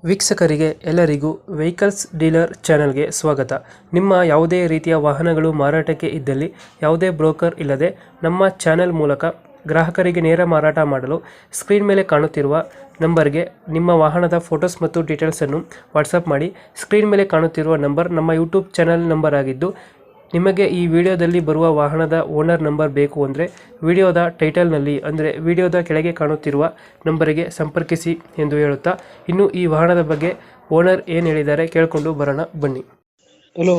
ವೀಕ್ಷಕರಿಗೆ ಎಲ್ಲರಿಗೂ vehicles dealer ಚಾನೆಲ್ಗೆ ಸ್ವಾಗತ. ನಿಮ್ಮ ಯಾವುದೇ ರೀತಿಯ ವಾಹನಗಳು ಮಾರಾಟಕ್ಕೆ ಇದ್ದಲ್ಲಿ ಯಾವುದೇ ಬ್ರೋಕರ್ ಇಲ್ಲದೆ ನಮ್ಮ ಚಾನೆಲ್ ಮೂಲಕ ಗ್ರಾಹಕರಿಗೆ ನೇರ ಮಾರಾಟ ಮಾಡಲು ಸ್ಕ್ರೀನ್ ಮೇಲೆ ಕಾಣುತ್ತಿರುವ ನಂಬರ್ಗೆ ನಿಮ್ಮ ವಾಹನದ ಫೋಟೋಸ್ ಮತ್ತು ಡೀಟೇಲ್ಸನ್ನು ವಾಟ್ಸಪ್ ಮಾಡಿ. ಸ್ಕ್ರೀನ್ ಮೇಲೆ ಕಾಣುತ್ತಿರುವ ನಂಬರ್ ನಮ್ಮ ಯೂಟ್ಯೂಬ್ ಚಾನೆಲ್ ನಂಬರ್ ಆಗಿದ್ದು, ನಿಮಗೆ ಈ ವಿಡಿಯೋದಲ್ಲಿ ಬರುವ ವಾಹನದ ಓನರ್ ನಂಬರ್ ಬೇಕು ಅಂದರೆ ವಿಡಿಯೋದ ಟೈಟಲ್ನಲ್ಲಿ ಅಂದರೆ ವಿಡಿಯೋದ ಕೆಳಗೆ ಕಾಣುತ್ತಿರುವ ನಂಬರಿಗೆ ಸಂಪರ್ಕಿಸಿ ಎಂದು ಹೇಳುತ್ತಾ, ಇನ್ನು ಈ ವಾಹನದ ಬಗ್ಗೆ ಓನರ್ ಏನು ಹೇಳಿದ್ದಾರೆ ಕೇಳಿಕೊಂಡು ಬರೋಣ ಬನ್ನಿ. ಹಲೋ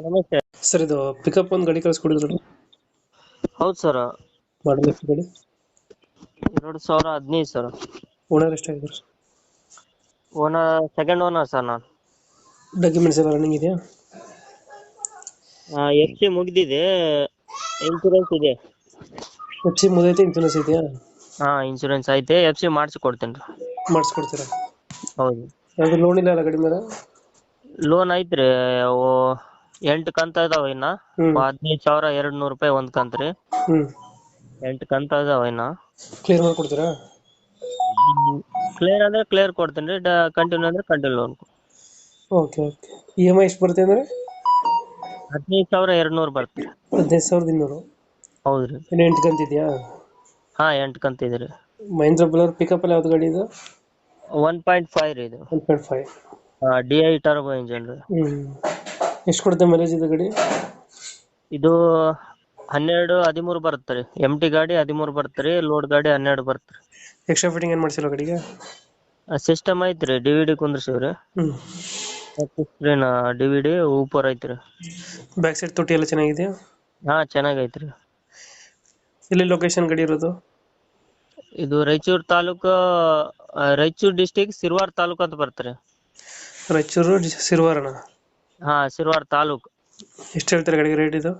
ನಮಸ್ತೆ ಸರ್, ಇದು ಪಿಕಪ್ ಒಂದು ಗಾಡಿ ಕಳಿಸ್ಕೊಡಿದ್ರು. ಹೌದು ಸರ್. ಮಾಡಲ್ ಎಷ್ಟು ಗಾಡಿ? 2015 ಸರ್. ಓನರ್ ಎಷ್ಟಾಗಿದ್ರು? Second owner sir. ನಾನು ಡಾಕ್ಯುಮೆಂಟ್ಸ್ ಎಲ್ಲ ರನ್ನಿಂಗ್ ಇದೆಯಾ? FC ಮುಗ್ದಿದೆ, ಇನ್ಶೂರೆನ್ಸ್ ಇದೆ. ಎಫ್ ಸಿ ಮುದೈತೆ, ಇನ್ಸೂರೆನ್ಸ್ ಇದೆಯಾ? ಇನ್ಶೂರೆನ್ಸ್ ಐತೆ. FC ಮಾಡಿಸಿ ಕೊಡ್ತೇನೆ ರೀ. ಮಾಡಿಸ್ಕೊಡ್ತೀರಾ? ಹೌದು. ಯಾವುದು ಲೋನ್ ಇಲ್ಲ ಅಲ್ಲ ಗಾಡಿ ಮೇಲೆ? ಲೋನ್ ಐತ್ರಿ. ಅವು 8 ಕಂತ ಇದಾವ. ಇನ್ನ 15,200 ರೂಪಾಯಿ ಒಂದ್ ಕಂತ್ ರೀ. 8 ಕಂತ ಇದಾವ. ಇನ್ನ ಕ್ಲಿಯರ್ ಮಾಡ್ಕೊಡ್ತೀರಾ? ಕ್ಲಿಯರ್ ಅಂದ್ರೆ ಕ್ಲಿಯರ್ ಕೊಡ್ತೇನೆ ರೀ. ಕಂಟಿನ್ಯೂ ಅಂದ್ರೆ continue loan. Okay okay. EMI ಎಷ್ಟು ಬರುತ್ತೆ ಅಂದರೆ? 15,200 ಬರುತ್ತೆ. 15,200. ಹೌದ್ರಿ. ಇನ್ನು 8 ಕಂತಿದೆಯಾ? 8 ಕಂತ ಇದೆ ರೀ. ಮಹೇಂದ್ರ ಬುಲರ್ ಪಿಕಪ್ ಅಲ್ಲಿ ಯಾವ್ದು ಗಾಡಿ ಇದು? 1.5 ರೀ ಇದು. 1.5. DI ಟರ್ಬೋ ಇಂಜಿನ್ ರೀ. ಎಷ್ಟು ಕೊಡುತ್ತೆ ಮೈಲೇಜ್ ಇದು ಗಾಡಿ? ಇದು 12-13 ಬರುತ್ತೆ ರೀ. MT ಗಾಡಿ 13 ಬರುತ್ತೆ ರೀ. ಲೋಡ್ ಗಾಡಿ 12 ಬರುತ್ತೆ ರೀ. ಎಕ್ಸ್ಟ್ರಾ ಫಿಟ್ಟಿಂಗ್ ಏನು ಮಾಡಿಸಿಲ್ಲ ಗಾಡಿಗೆ? ಸಿಸ್ಟಮ್ ಐತ್ರಿ. DVD ಕುಂದ್ರಸಿವ್ರಿ. ಸ್ಕ್ರೀನ್ DVD ಊಪರ್ ಐತ್ರಿ. ಬ್ಯಾಕ್ ಸೈಡ್ ತೊಟ್ಟಿ ಎಲ್ಲ ಚೆನ್ನಾಗಿದೆಯಾ? ಚೆನ್ನಾಗೈತ್ರಿ. ಎಲ್ಲಿ ಲೊಕೇಶನ್ ಗಾಡಿ ಇರೋದು? ಇದು ರಾಯಚೂರು ತಾಲೂಕು, ರಾಯಚೂರು ಡಿಸ್ಟಿಕ್, ಸಿರ್ವಾರ್ ತಾಲೂಕು ಅಂತ ಬರ್ತಾರೆ. ರಾಯಚೂರು ಸಿರ್ವಾರಣ? ಸಿರ್ವಾರ್ ತಾಲೂಕು. ಎಷ್ಟು ಹೇಳ್ತಾರೆ ಗಾಡಿಗೆ ರೇಟ್ ಇದು?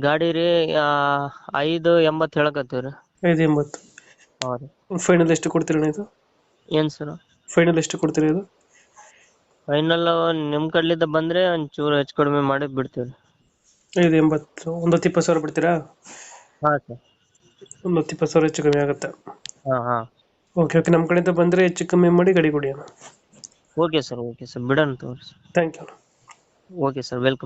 ಗಾಡಿ ರೀ 580 ಹೇಳಕತ್ತೀವ್ರಿ. 580. ಹೌದು. ಫೈನಲ್ ಎಷ್ಟು ಕೊಡ್ತೀರಾ ಇದು? ಏನ್ ಸರ್? ಫೈನಲ್ ಎಷ್ಟು ಕೊಡ್ತೀರಾ ಇದು? ಫೈನಲ್ ನಿಮ್ ಕಡ್ಲಿದ್ದ ಬಂದ್ರೆ ಒಂಚೂರು ಹೆಚ್ಚು ಕಡಿಮೆ ಮಾಡಿ ಬಿಡ್ತೀವ್ರಿ. 580. ಒಂದು 20,000 ಬಿಡ್ತೀರಾ? ಸರ್. ಒಂದು 20,000 ಹೆಚ್ಚು ಕಮ್ಮಿ ಆಗುತ್ತೆ. Okay okay. ನಮ್ಮ ಕಡೆಯಿಂದ ಬಂದರೆ ಹೆಚ್ಚು ಕಮ್ಮಿ ಮಾಡಿ ಗಾಡಿ ಕೊಡಿ ಅಣ್ಣ. Okay sir. ಬಿಡೋಣ ತಗೋರಿ. Thank you. Okay sir, welcome.